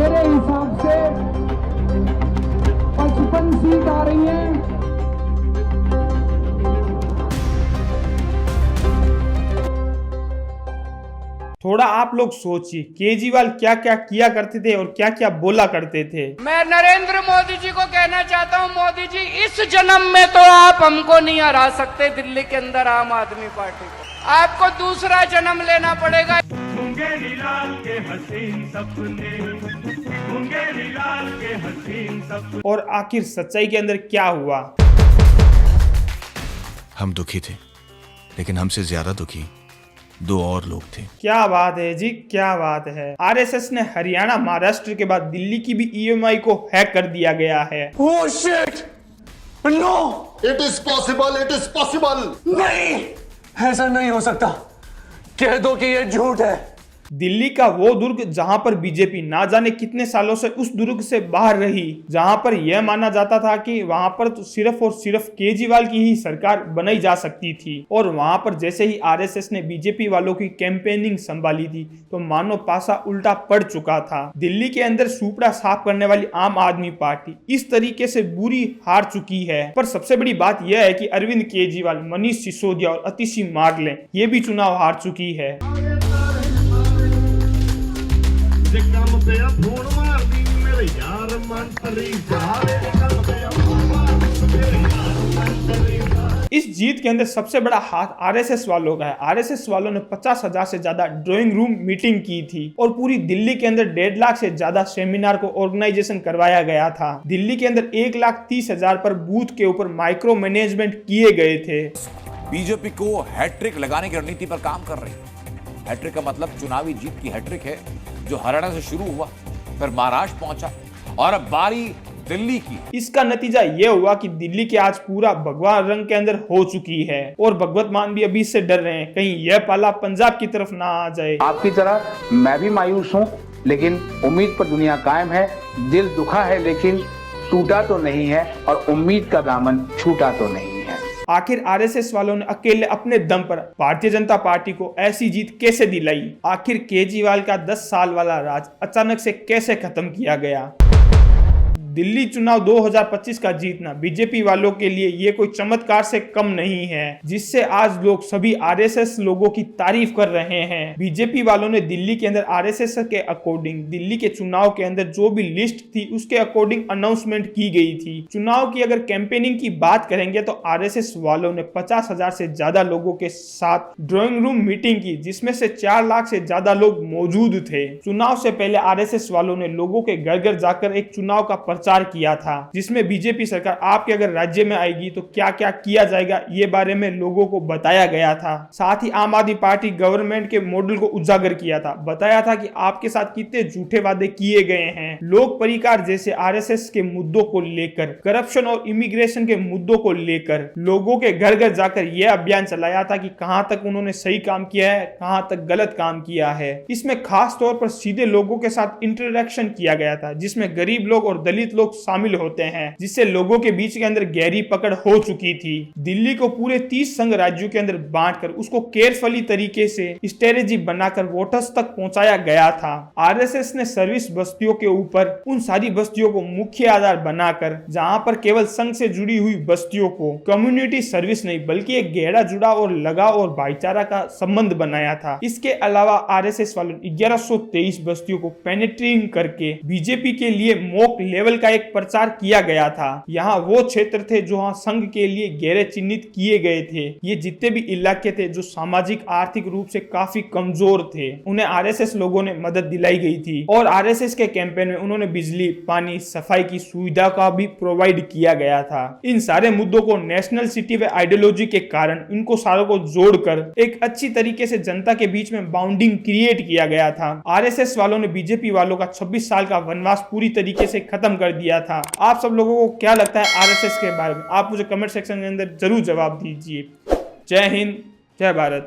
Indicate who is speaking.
Speaker 1: मेरे हिसाब से 55 सीट आ रही हैं।
Speaker 2: थोड़ा आप लोग सोचिए, केजरीवाल क्या क्या किया करते थे और क्या क्या बोला करते थे।
Speaker 3: मैं नरेंद्र मोदी जी को कहना चाहता हूं, मोदी जी इस जन्म में तो आप हमको नहीं हरा सकते दिल्ली के अंदर आम आदमी पार्टी को, आपको दूसरा जन्म लेना पड़ेगा।
Speaker 4: मुंगेरी लाल के हसीन सपने, मुंगेरी लाल के हसीन सपने।
Speaker 2: और आखिर सच्चाई के अंदर क्या हुआ?
Speaker 5: हम दुखी थे, लेकिन हमसे ज्यादा दुखी दो और लोग थे।
Speaker 2: क्या बात है जी, क्या बात है। आरएसएस ने हरियाणा महाराष्ट्र के बाद दिल्ली की भी ईएमआई को हैक कर दिया गया है।
Speaker 6: Oh shit! No!
Speaker 7: It is possible, it is possible.
Speaker 6: नहीं, ऐसा नहीं हो सकता। कह दो कि ये झूठ है।
Speaker 2: दिल्ली का वो दुर्ग जहां पर बीजेपी ना जाने कितने सालों से उस दुर्ग से बाहर रही, जहां पर यह माना जाता था कि वहां पर तो सिर्फ और सिर्फ केजरीवाल की ही सरकार बनाई जा सकती थी, और वहां पर जैसे ही आरएसएस ने बीजेपी वालों की कैंपेनिंग संभाली थी तो मानो पासा उल्टा पड़ चुका था। दिल्ली के अंदर सुपड़ा साफ करने वाली आम आदमी पार्टी इस तरीके से बुरी हार चुकी है। पर सबसे बड़ी बात यह है कि अरविंद केजरीवाल, मनीष सिसोदिया और अतिशी मार्ले ये भी चुनाव हार चुकी है। इस जीत के अंदर सबसे बड़ा हाथ आरएसएस वालों का है। आरएसएस वालों ने 50,000 से ज्यादा ड्राइंग रूम मीटिंग की थी और पूरी दिल्ली के अंदर 1.5 लाख से ज्यादा सेमिनार को ऑर्गेनाइजेशन करवाया गया था। दिल्ली के अंदर 1,30,000 पर बूथ के ऊपर माइक्रो मैनेजमेंट किए गए थे।
Speaker 8: बीजेपी को हैट्रिक लगाने की रणनीति पर काम कर रही है। हैट्रिक का मतलब चुनावी जीत की हैट्रिक है, जो हरियाणा से शुरू हुआ, फिर महाराष्ट्र पहुंचा और अब बारी दिल्ली की। इसका नतीजा यह हुआ कि दिल्ली के आज पूरा भगवा रंग के अंदर हो चुकी है और भगवत मान भी अभी इससे डर रहे हैं कहीं यह पाला पंजाब की तरफ ना आ जाए।
Speaker 9: आपकी तरह मैं भी मायूस हूँ, लेकिन उम्मीद पर दुनिया कायम है। दिल दुखा है लेकिन टूटा तो नहीं है, और उम्मीद का दामन छूटा तो नहीं है।
Speaker 2: आखिर आरएसएस वालों ने अकेले अपने दम पर भारतीय जनता पार्टी को ऐसी जीत कैसे दिलाई? आखिर केजरीवाल का 10 साल वाला राज अचानक से कैसे खत्म किया गया? दिल्ली चुनाव 2025 का जीतना बीजेपी वालों के लिए ये कोई चमत्कार से कम नहीं है, जिससे आज लोग सभी आरएसएस लोगों की तारीफ कर रहे हैं। बीजेपी वालों ने दिल्ली के अंदर आरएसएस के अकॉर्डिंग दिल्ली के चुनाव के अंदर जो भी लिस्ट थी उसके अकॉर्डिंग अनाउंसमेंट की गई थी। चुनाव की अगर कैंपेनिंग की बात करेंगे तो आरएसएस वालों ने 50,000 से ज्यादा लोगों के साथ ड्राइंग रूम मीटिंग की, जिसमें से 4 लाख से ज्यादा लोग मौजूद थे। चुनाव से पहले आरएसएस वालों ने लोगों के घर घर जाकर एक चुनाव का प्रचार किया था, जिसमें बीजेपी सरकार आपके अगर राज्य में आएगी तो क्या क्या किया जाएगा ये बारे में लोगों को बताया गया था। साथ ही आम आदमी पार्टी गवर्नमेंट के मॉडल को उजागर किया था, बताया था कि आपके साथ कितने झूठे वादे किए गए हैं। लोक परिकार जैसे आरएसएस के मुद्दों को लेकर, करप्शन और इमिग्रेशन के मुद्दों को लेकर लोगों के घर घर जाकर यह अभियान चलाया था कि कहां तक उन्होंने सही काम किया है, कहां तक गलत काम किया है। इसमें खास तौर पर सीधे लोगों के साथ इंटरेक्शन किया गया था, जिसमें गरीब लोग और दलित लोग शामिल होते हैं, जिससे लोगों के बीच के अंदर गहरी पकड़ हो चुकी थी। दिल्ली को पूरे 30 संघ राज्यों के अंदर बांटकर उसको केयरफुली तरीके से स्ट्रेटेजी बनाकर वोटर्स तक पहुंचाया गया था। आरएसएस ने सर्विस बस्तियों के ऊपर उन सारी बस्तियों को मुख्य आधार बनाकर, जहां पर केवल संघ से जुड़ी हुई बस्तियों को कम्युनिटी सर्विस नहीं बल्कि एक गहरा जुड़ाव और लगाव और भाईचारा का संबंध बनाया था। इसके अलावा आरएसएस वालों ने 1123 बस्तियों को पेनिट्रेट करके बीजेपी के लिए मॉक लेवल का एक प्रचार किया गया था। यहाँ वो क्षेत्र थे जो संघ के लिए गहरे चिन्हित किए गए थे। ये जितने भी इलाके थे जो सामाजिक आर्थिक रूप से काफी कमजोर थे, उन्हें आरएसएस लोगों ने मदद दिलाई गई थी और आरएसएस के कैंपेन में उन्होंने बिजली, पानी, सफाई की सुविधा का भी प्रोवाइड किया गया था। इन सारे मुद्दों को नेशनल सिटी व आइडियोलॉजी के कारण इनको सारों को जोड़कर एक अच्छी तरीके से जनता के बीच में बाउंडिंग क्रिएट किया गया था। आरएसएस वालों ने बीजेपी वालों का 26 साल का वनवास पूरी तरीके से खत्म कर दिया था। आप सब लोगों को क्या लगता है आरएसएस के बारे में? आप मुझे कमेंट सेक्शन के अंदर जरूर जवाब दीजिए। जय हिंद, जय भारत।